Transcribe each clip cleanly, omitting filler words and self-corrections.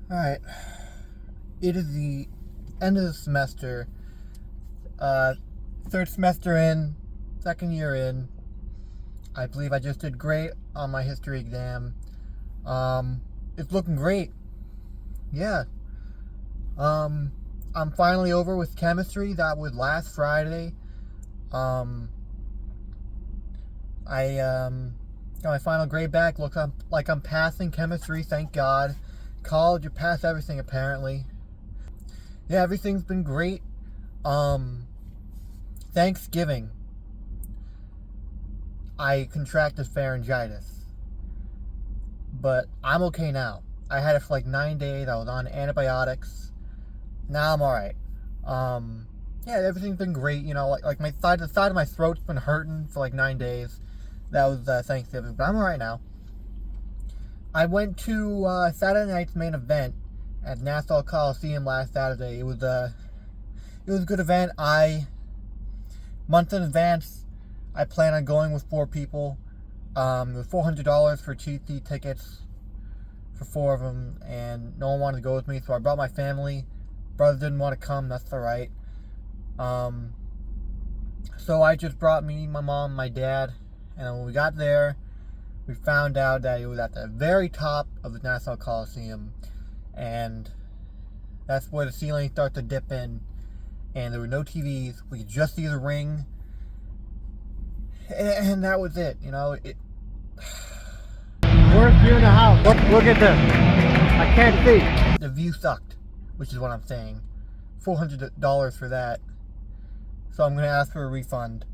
Alright. It is the end of the semester. Third semester in, second year in. I believe I just did great on my history exam. It's looking great. Yeah. I'm finally over with chemistry. That was last Friday. I got my final grade back. Look, I'm passing chemistry, thank God. College, you pass everything apparently. Yeah, everything's been great. Thanksgiving, I contracted pharyngitis, but I'm okay now. I had it for like 9 days. I was on antibiotics. Now I'm alright. Yeah, everything's been great. You know, like the side of my throat's been hurting for like 9 days. That was Thanksgiving, but I'm alright now. I went to Saturday night's main event at Nassau Coliseum last Saturday. It was a good event. Months in advance, I plan on going with 4 people. It was $400 for cheap seat tickets for 4 of them, and no one wanted to go with me, so I brought my family. Brother didn't want to come. That's alright. So I just brought me, my mom, my dad, and when we got there, we found out that it was at the very top of the Nassau Coliseum, and that's where the ceiling starts to dip in, and there were no TVs. We could just see the ring, and that was it. You know, worst view in the house. Look at this. I can't see. The view sucked, which is what I'm saying. $400 for that. So I'm gonna ask for a refund.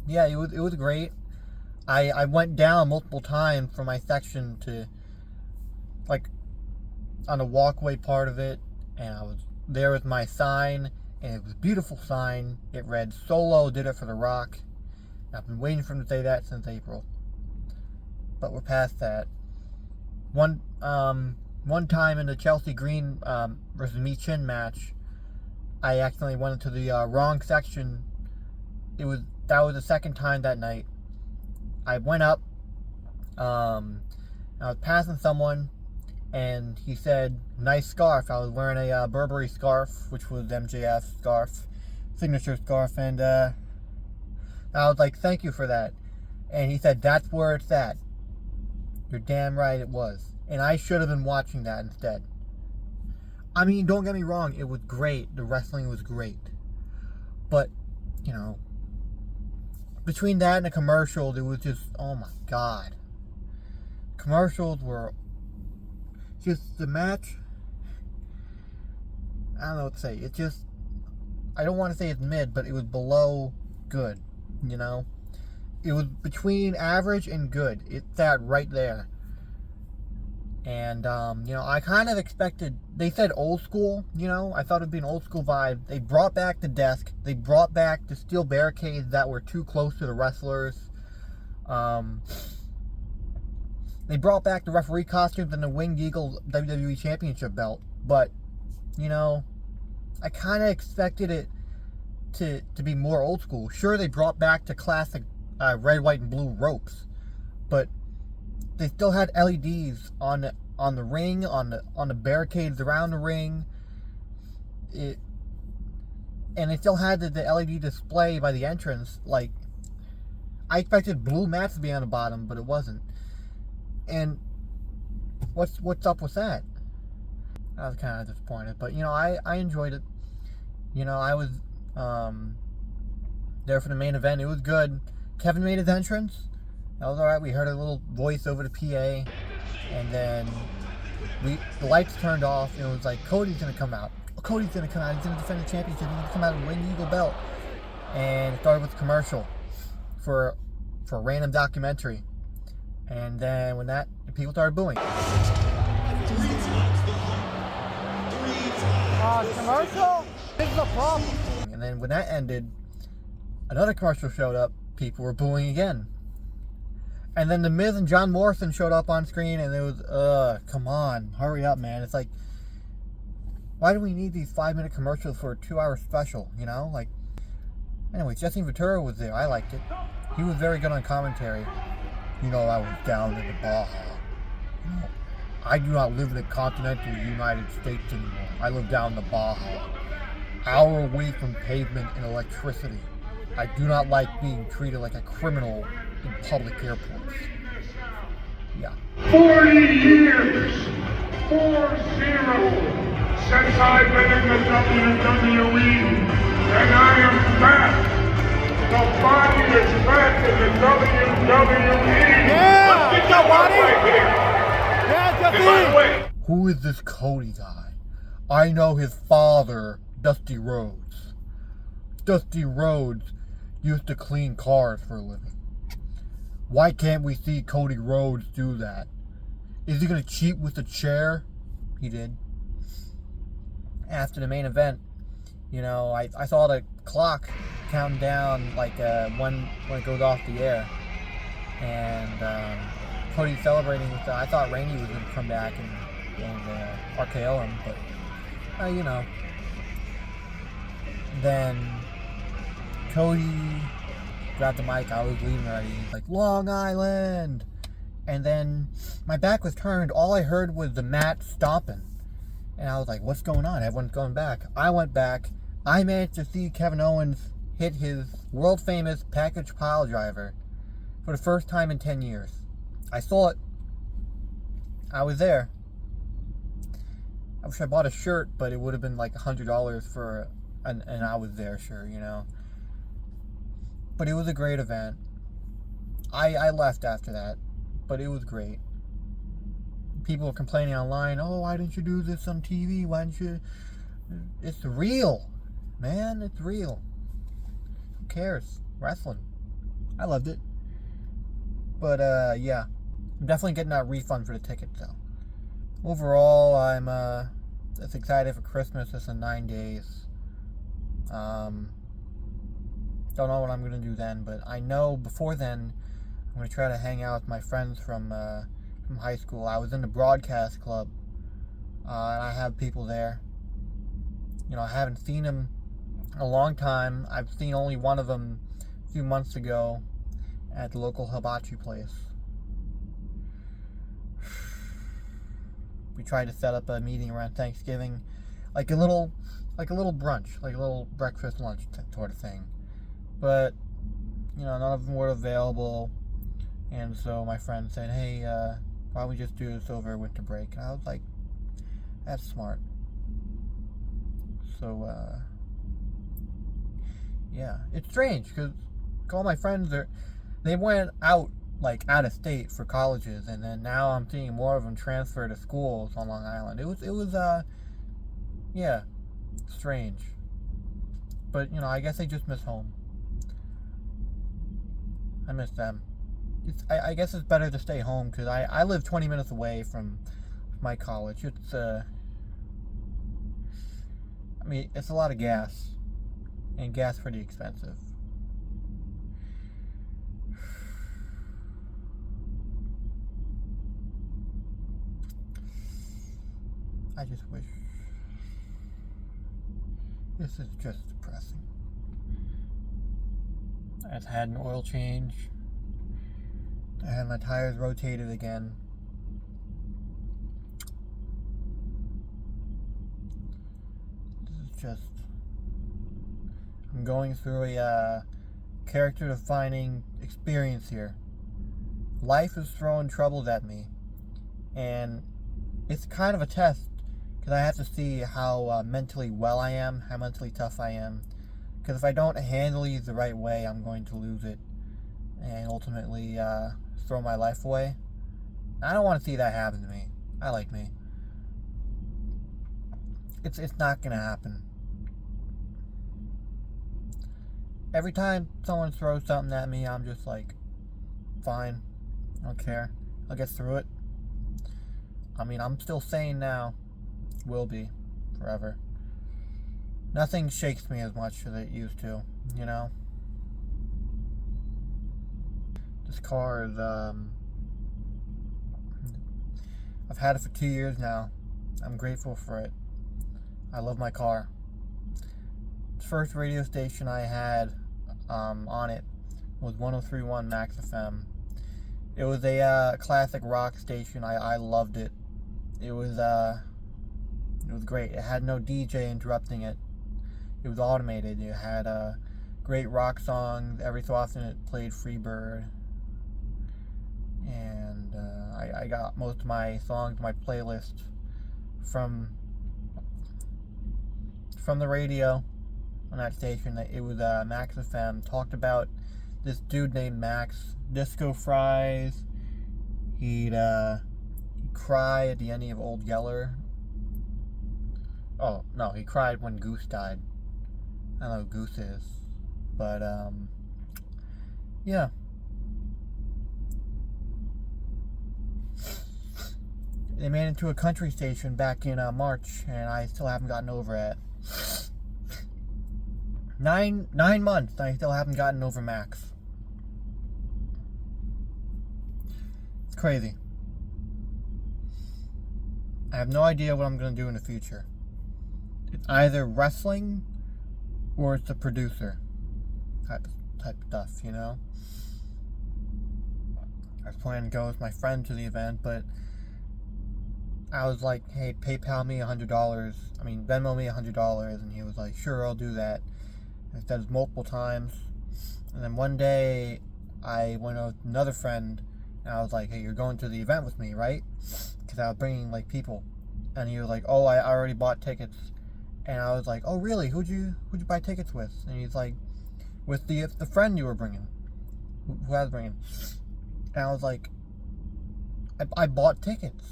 Yeah, it was great. I went down multiple times from my section to, like, on the walkway part of it, and I was there with my sign, and it was a beautiful sign. It read, "Solo did it for The Rock." I've been waiting for him to say that since April. But we're past that. One time in the Chelsea Green versus Me Chin match, I accidentally went into the wrong section. That was the second time that night. I went up, I was passing someone, and he said, "Nice scarf." I was wearing a Burberry scarf, which was MJF's scarf, signature scarf, and I was like, "Thank you for that." And he said, "That's where it's at." You're damn right it was. And I should have been watching that instead. I mean, don't get me wrong, it was great. The wrestling was great. But, you know, between that and the commercials, it was just, oh my God. Commercials were just, the match, I don't know what to say. It just, I don't want to say it's mid, but it was below good, you know? It was between average and good. It sat right there. And, you know, I kind of expected, they said old school, you know, I thought it'd be an old school vibe. They brought back the desk. They brought back the steel barricades that were too close to the wrestlers. They brought back the referee costumes and the Winged Eagle WWE Championship belt. But, you know, I kind of expected it to be more old school. Sure, they brought back the classic red, white, and blue ropes. But they still had LEDs on the ring, on the barricades around the ring. And they still had the LED display by the entrance. Like, I expected blue mats to be on the bottom, but it wasn't. And what's up with that? I was kind of disappointed, but you know, I enjoyed it. You know, I was there for the main event. It was good. Kevin made his entrance. That was alright. We heard a little voice over the PA, and then the lights turned off, and it was like, Cody's gonna come out. Cody's gonna come out. He's gonna defend the championship. He's gonna come out and win the Eagle belt. And it started with a commercial for a random documentary, and then when that, people started booing. Commercial? This is a problem. And then when that ended, another commercial showed up. People were booing again. And then The Miz and John Morrison showed up on screen, and it was, come on, hurry up, man. It's like, why do we need these 5-minute commercials for a 2-hour special, you know? Like, anyway, Jesse Ventura was there. I liked it. He was very good on commentary. You know, I was down in the Baja. You know, I do not live in the continental United States anymore. I live down in the Baja, hour away from pavement and electricity. I do not like being treated like a criminal in public airports. Yeah. 40 years, 40, since I've been in the WWE, and I am back. The body is back in the WWE. Yeah! Let's get that one right here. Yeah, And by the way, who is this Cody guy? I know his father, Dusty Rhodes. Dusty Rhodes used to clean cars for a living. Why can't we see Cody Rhodes do that? Is he going to cheat with the chair? He did. After the main event, you know, I saw the clock counting down like when it goes off the air. And Cody celebrating with I thought Randy was going to come back and RKO him, but, you know. Then Cody grabbed the mic. I was leaving already. He's like, Long Island. And then my back was turned. All I heard was the mat stomping. And I was like, what's going on? Everyone's going back. I went back. I managed to see Kevin Owens hit his world famous package pile driver for the first time in 10 years. I saw it. I was there. I wish I bought a shirt, but it would have been like $100 for an I was there shirt, you know. But it was a great event. I left after that, but it was great. People were complaining online, oh, why didn't you do this on TV? Why didn't you? It's real, man. It's real. Who cares? Wrestling. I loved it. But, yeah. I'm definitely getting that refund for the ticket, though. Overall, I'm, just excited for Christmas. It's in 9 days. Don't know what I'm going to do then, but I know before then, I'm going to try to hang out with my friends from high school. I was in the broadcast club, and I have people there. You know, I haven't seen them in a long time. I've seen only one of them a few months ago at the local hibachi place. We tried to set up a meeting around Thanksgiving, like a little brunch, like a little breakfast lunch sort of thing. But, you know, none of them were available. And so my friend said, hey, why don't we just do this over winter break? And I was like, that's smart. So, yeah. It's strange, because all my friends, they went out, like, out of state for colleges. And then now I'm seeing more of them transfer to schools on Long Island. It was yeah, strange. But, you know, I guess they just miss home. I miss them. I guess it's better to stay home because I live 20 minutes away from my college. It's I mean, it's a lot of gas, and gas pretty expensive. I just wish. This is just depressing. I've had an oil change. I had my tires rotated again. This is just... I'm going through a character-defining experience here. Life is throwing troubles at me. And it's kind of a test. Because I have to see how mentally well I am. How mentally tough I am. Because if I don't handle these the right way, I'm going to lose it. And ultimately throw my life away. I don't want to see that happen to me. I like me. It's not going to happen. Every time someone throws something at me, I'm just like, fine. I don't care. I'll get through it. I mean, I'm still sane now. Will be. Forever. Nothing shakes me as much as it used to, you know? This car is, I've had it for 2 years now. I'm grateful for it. I love my car. The first radio station I had on it was 103.1 Max FM. It was a classic rock station. I loved it. It was great. It had no DJ interrupting it. It was automated. It had great rock songs. Every so often it played Freebird. And I got most of my songs, my playlist from the radio on that station. It was Max FM. Talked about this dude named Max, Disco Fries. He'd cry at the ending of Old Yeller. Oh, no, he cried when Goose died. I don't know who Goose is. But, yeah. They made it to a country station back in March, and I still haven't gotten over it. 9 months, and I still haven't gotten over Max. It's crazy. I have no idea what I'm going to do in the future. It's either wrestling or it's the producer type stuff, you know? I was planning to go with my friend to the event, but I was like, hey, PayPal me $100. Venmo me $100. And he was like, sure, I'll do that. And I said it multiple times. And then one day, I went with another friend, and I was like, hey, you're going to the event with me, right? Because I was bringing, like, people. And he was like, oh, I already bought tickets. And I was like, oh, really? Who'd you buy tickets with? And he's like, with the friend you were bringing. Who I was bringing. And I was like, I bought tickets.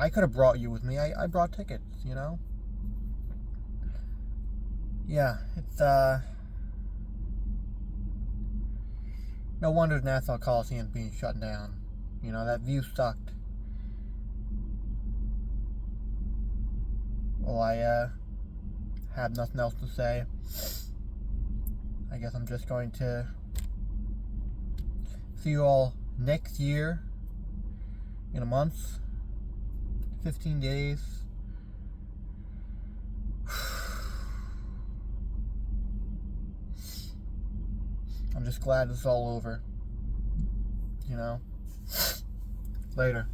I could have brought you with me. I brought tickets, you know? Yeah, it's, no wonder Nassau Coliseum's being shut down. You know, that view sucked. Well, I, have nothing else to say. I guess I'm just going to see you all next year in a month. 15 days. I'm just glad it's all over. You know? Later.